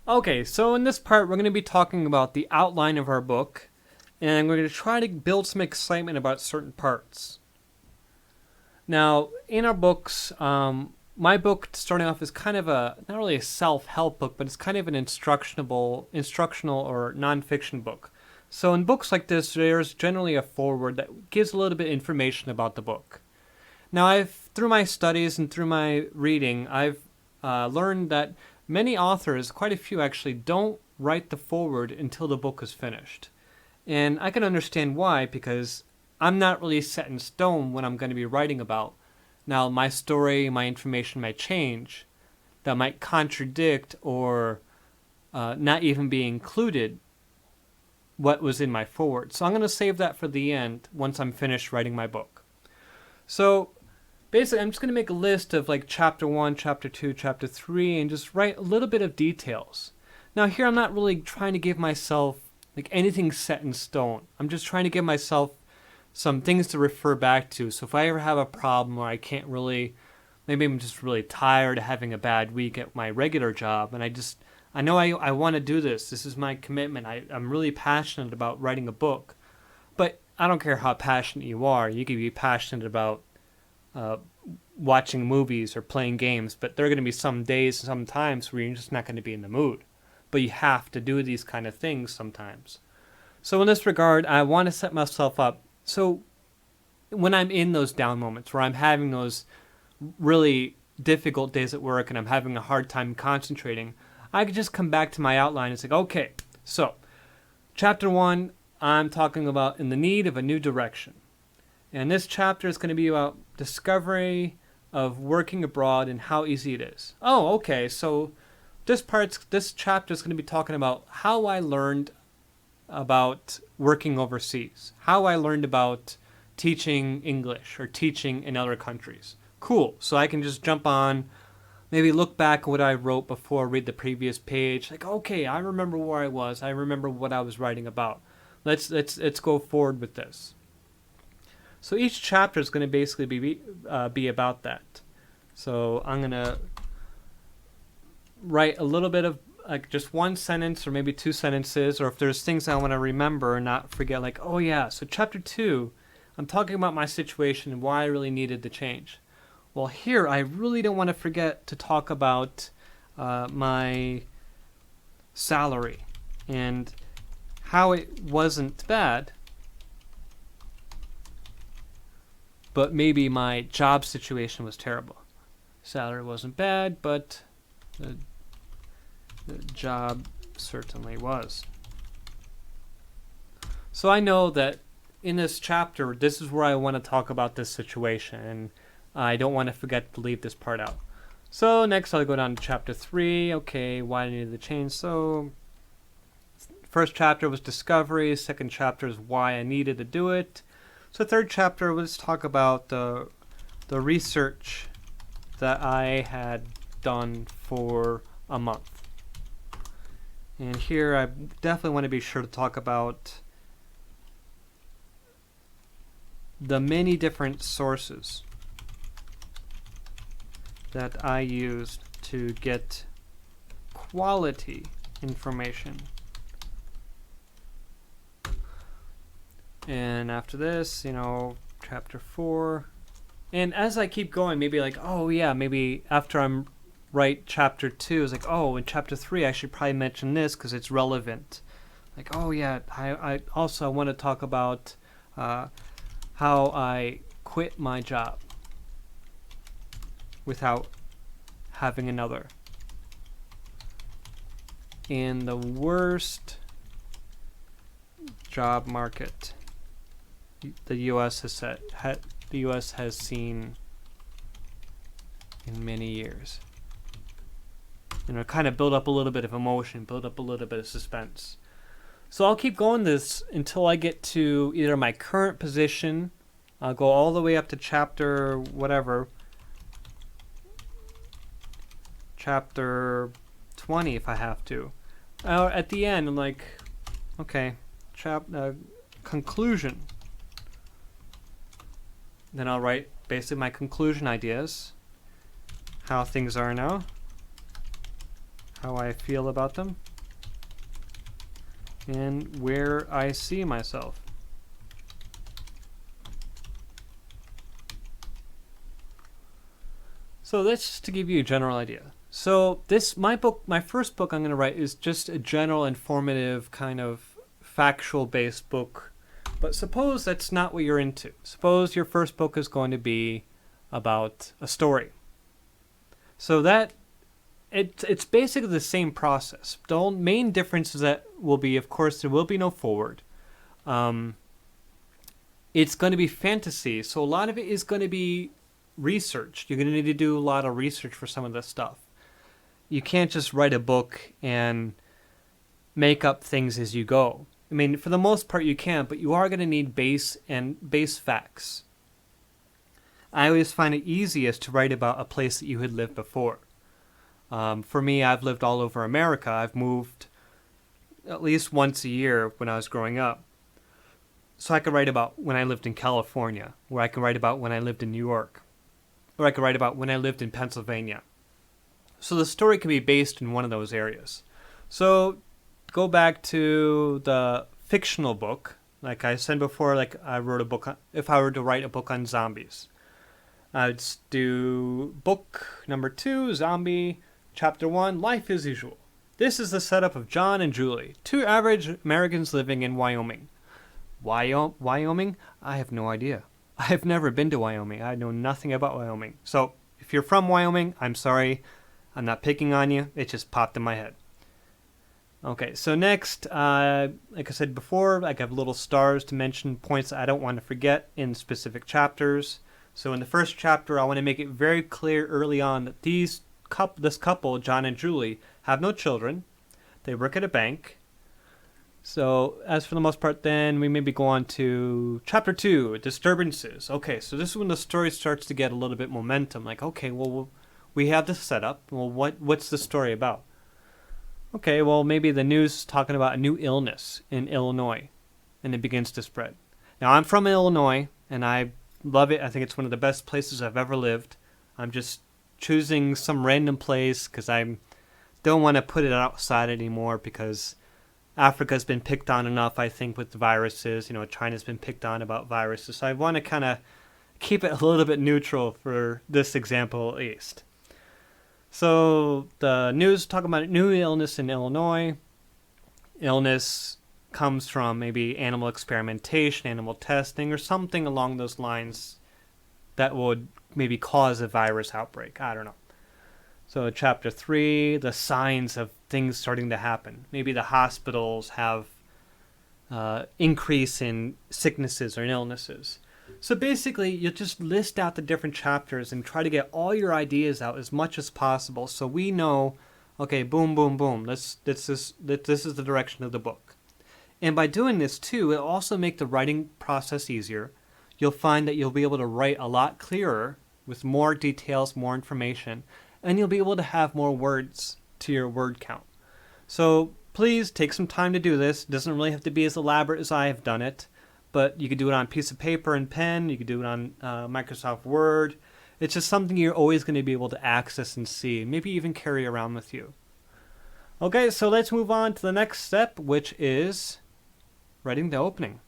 Okay, so in this part, we're going to be talking about the outline of our book, and we're going to try to build some excitement about certain parts. Now, in our books, my book starting off is kind of not really a self-help book, but it's kind of an instructional or nonfiction book. So in books like this, there's generally a foreword that gives a little bit of information about the book. Now, through my studies and through my reading, I've learned that many authors, quite a few actually, don't write the foreword until the book is finished. And I can understand why, because I'm not really set in stone what I'm going to be writing about. Now, my story, my information might change. That might contradict or not even be included what was in my foreword. So I'm going to save that for the end once I'm finished writing my book. So basically, I'm just going to make a list of like chapter 1, chapter 2, chapter 3, and just write a little bit of details. Now here I'm not really trying to give myself like anything set in stone. I'm just trying to give myself some things to refer back to. So if I ever have a problem or I can't really, maybe I'm just really tired of having a bad week at my regular job, and I know I want to do this. This is my commitment. I'm really passionate about writing a book. But I don't care how passionate you are. You can be passionate about watching movies or playing games, but there are going to be some days, some times where you're just not going to be in the mood. But you have to do these kind of things sometimes. So in this regard, I want to set myself up. So when I'm in those down moments where I'm having those really difficult days at work and I'm having a hard time concentrating, I could just come back to my outline and say, okay, so chapter 1, I'm talking about in the need of a new direction. And this chapter is going to be about discovery of working abroad and how easy it is. Oh, okay, so this chapter is going to be talking about how I learned about working overseas, how I learned about teaching English or teaching in other countries. Cool, so I can just jump on, maybe look back at what I wrote before, read the previous page. Like, okay, I remember where I was. I remember what I was writing about. Let's go forward with this. So each chapter is going to basically be about that. So I'm going to write a little bit of like just one sentence or maybe two sentences, or if there's things I want to remember and not forget, like, oh yeah, so chapter 2, I'm talking about my situation and why I really needed the change. Well, here I really don't want to forget to talk about my salary and how it wasn't bad, but maybe my job situation was terrible. Salary wasn't bad, but the job certainly was. So I know that in this chapter, this is where I want to talk about this situation, and I don't want to forget to leave this part out. So next I'll go down to chapter 3. Okay, why I needed the change. So first chapter was discovery. Second chapter is why I needed to do it. So third chapter, let's talk about the research that I had done for a month. And here I definitely want to be sure to talk about the many different sources that I used to get quality information. And after this, chapter 4. And as I keep going, maybe like, oh yeah, maybe after I'm write chapter 2, it's like, oh, in chapter 3 I should probably mention this because it's relevant. Like, oh yeah, I also want to talk about how I quit my job without having another. In the worst job market the U.S. has seen in many years. Kind of build up a little bit of emotion, build up a little bit of suspense. So I'll keep going this until I get to either my current position. I'll go all the way up to chapter whatever, chapter 20 if I have to. At the end, I'm like, okay, conclusion. Then I'll write basically my conclusion ideas, how things are now, how I feel about them, and where I see myself. So that's just to give you a general idea. So my first book I'm going to write is just a general, informative, kind of factual-based book. But suppose that's not what you're into. Suppose your first book is going to be about a story. So that it's basically the same process. The main difference is that will be, of course, there will be no forward. It's going to be fantasy, so a lot of it is going to be research. You're going to need to do a lot of research for some of this stuff. You can't just write a book and make up things as you go. I mean, for the most part you can, but you are going to need base facts. I always find it easiest to write about a place that you had lived before. For me, I've lived all over America. I've moved at least once a year when I was growing up. So I could write about when I lived in California, or I could write about when I lived in New York, or I could write about when I lived in Pennsylvania. So the story can be based in one of those areas. So go back to the fictional book. Like I said before, like I wrote a book, if I were to write a book on zombies, I'd do book number 2, Zombie, chapter 1, Life as Usual. This is the setup of John and Julie, 2 average Americans living in Wyoming. Wyoming? I have no idea. I've never been to Wyoming. I know nothing about Wyoming. So if you're from Wyoming, I'm sorry. I'm not picking on you. It just popped in my head. Okay, so next, like I said before, I have little stars to mention points I don't want to forget in specific chapters. So in the first chapter, I want to make it very clear early on that this couple, John and Julie, have no children. They work at a bank. So as for the most part, then we maybe go on to chapter 2, disturbances. Okay, so this is when the story starts to get a little bit momentum. Like, okay, well, we have this set up. Well, what's the story about? Okay, well, maybe the news is talking about a new illness in Illinois, and it begins to spread. Now, I'm from Illinois, and I love it. I think it's one of the best places I've ever lived. I'm just choosing some random place because I don't want to put it outside anymore because Africa's been picked on enough, I think, with the viruses. You know, China's been picked on about viruses. So I want to kind of keep it a little bit neutral for this example, at least. So the news talking about a new illness in Illinois. Illness comes from maybe animal experimentation, animal testing, or something along those lines that would maybe cause a virus outbreak. I don't know. So chapter 3, the signs of things starting to happen. Maybe the hospitals have increase in sicknesses or illnesses. So basically, you just list out the different chapters and try to get all your ideas out as much as possible so we know, okay, boom, boom, boom, this is the direction of the book. And by doing this, too, it'll also make the writing process easier. You'll find that you'll be able to write a lot clearer with more details, more information, and you'll be able to have more words to your word count. So please take some time to do this. It doesn't really have to be as elaborate as I have done it, but you could do it on a piece of paper and pen. You could do it on Microsoft Word. It's just something you're always going to be able to access and see, maybe even carry around with you. Okay, so let's move on to the next step, which is writing the opening.